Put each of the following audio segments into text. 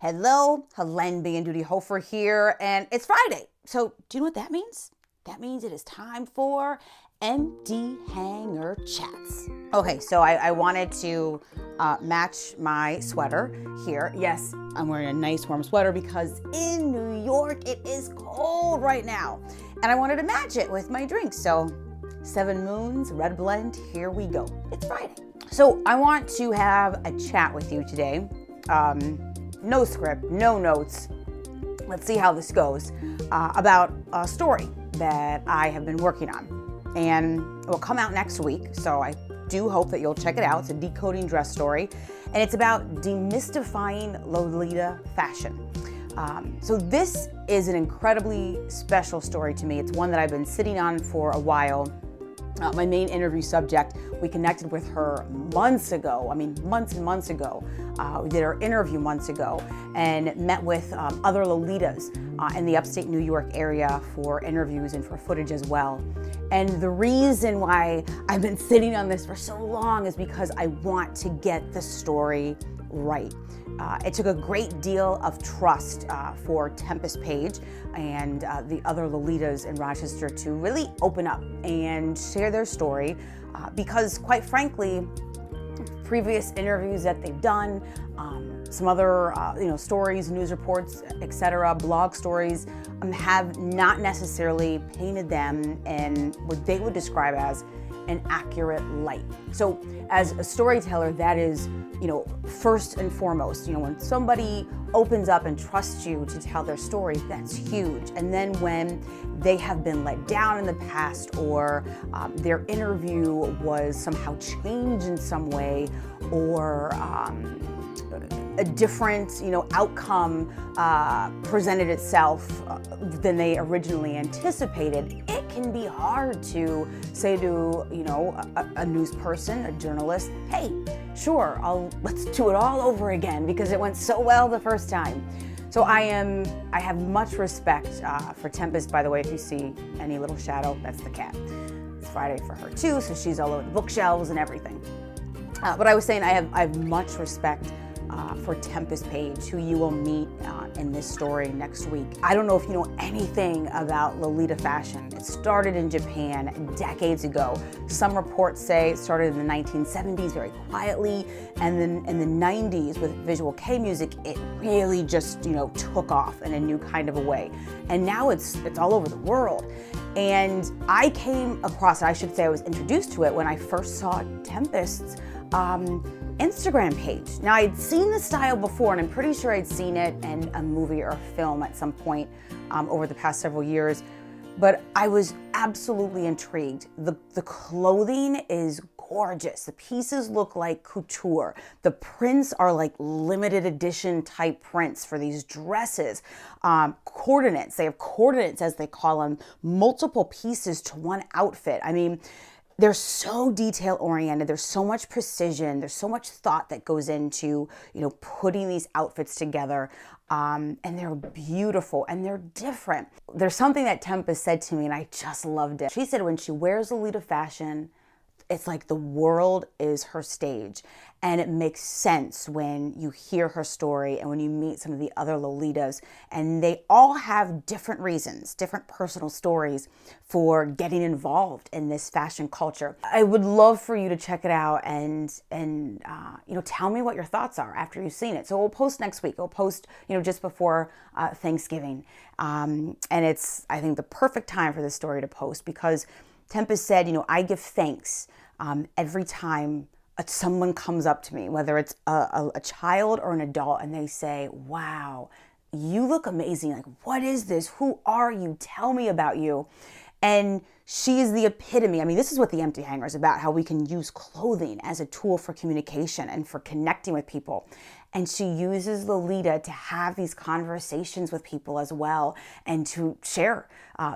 Hello, Helene B and Duty Hofer here, and it's Friday. So, do you know what that means? That means it is time for Empty Hanger Chats. Okay, so I wanted to match my sweater here. Yes, I'm wearing a nice warm sweater because in New York it is cold right now. And I wanted to match it with my drink. So, 7 Moons, Red Blend, here we go. It's Friday. So, I want to have a chat with you today. No script, no notes. Let's see how this goes. About a story that I have been working on. And it will come out next week, so I do hope that you'll check it out. It's a decoding dress story, and it's about demystifying Lolita fashion. So this is an incredibly special story to me. It's one that I've been sitting on for a while. My main interview subject, we connected with her months ago. I mean, months and months ago. We did our interview months ago and met with other Lolitas in the upstate New York area for interviews and for footage as well. And the reason why I've been sitting on this for so long is because I want to get the story right. It took a great deal of trust for Tempest Page and the other Lolitas in Rochester to really open up and share their story because, quite frankly, previous interviews that they've done, some other stories, news reports, etc., blog stories have not necessarily painted them in what they would describe as an accurate light. So as a storyteller, that is, first and foremost, when somebody opens up and trusts you to tell their story, that's huge. And then when they have been let down in the past, or their interview was somehow changed in some way, or a different, outcome presented itself than they originally anticipated, it can be hard to say to, a news person, a journalist, hey, sure, let's do it all over again because it went so well the first time. So I have much respect for Tempest. By the way, if you see any little shadow, that's the cat. It's Friday for her too, so she's all over the bookshelves and everything. But I was saying I have much respect for Tempest Page, who you will meet in this story next week. I don't know if you know anything about Lolita fashion. It started in Japan decades ago. Some reports say it started in the 1970s very quietly, and then in the 90s with Visual Kei music, it really just took off in a new kind of a way. And now it's all over the world. And I came across it, I should say I was introduced to it when I first saw Tempest's Instagram page. Now, I'd seen the style before, and I'm pretty sure I'd seen it in a movie or a film at some point over the past several years, but I was absolutely intrigued. The clothing is gorgeous. The pieces look like couture. The prints are like limited edition type prints for these dresses. Coordinates, they have coordinates as they call them, multiple pieces to one outfit. I mean, they're so detail oriented. There's so much precision. There's so much thought that goes into, putting these outfits together. And they're beautiful and they're different. There's something that Tempest said to me and I just loved it. She said when she wears Lolita fashion, it's like the world is her stage. And it makes sense when you hear her story and when you meet some of the other Lolitas. And they all have different reasons, different personal stories for getting involved in this fashion culture. I would love for you to check it out and tell me what your thoughts are after you've seen it. So we'll post next week. We'll post, just before Thanksgiving. And it's, I think, the perfect time for this story to post because Tempest said, I give thanks every time someone comes up to me, whether it's a child or an adult, and they say, wow, you look amazing. Like, what is this? Who are you? Tell me about you. And she is the epitome. I mean, this is what the Empty Hanger is about, how we can use clothing as a tool for communication and for connecting with people. And she uses Lolita to have these conversations with people as well and to share,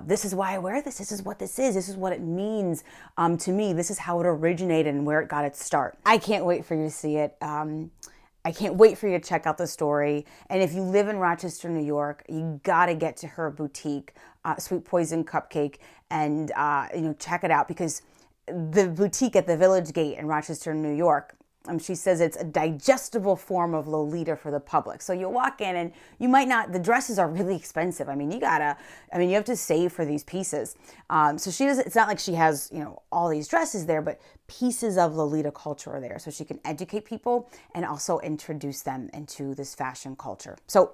this is why I wear this. This is what this is what it means to me. This is how it originated and where it got its start. I can't wait for you to see it. I can't wait for you to check out the story. And if you live in Rochester, New York, you gotta get to her boutique, Sweet Poison Cupcake, and check it out because the boutique at the Village Gate in Rochester, New York, She says it's a digestible form of Lolita for the public. So you'll walk in and you might not, the dresses are really expensive. I mean, you have to save for these pieces. So she doesn't, it's not like she has, all these dresses there, but pieces of Lolita culture are there. So she can educate people and also introduce them into this fashion culture. So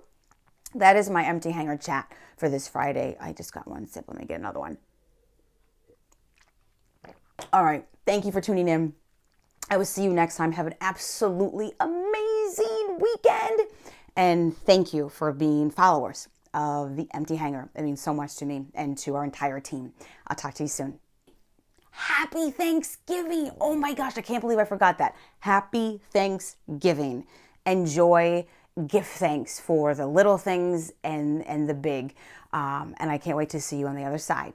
that is my empty hanger chat for this Friday. I just got one sip. Let me get another one. All right. Thank you for tuning in. I will see you next time. Have an absolutely amazing weekend. And thank you for being followers of The Empty Hanger. It means so much to me and to our entire team. I'll talk to you soon. Happy Thanksgiving. Oh my gosh, I can't believe I forgot that. Happy Thanksgiving. Enjoy, give thanks for the little things and the big. And I can't wait to see you on the other side.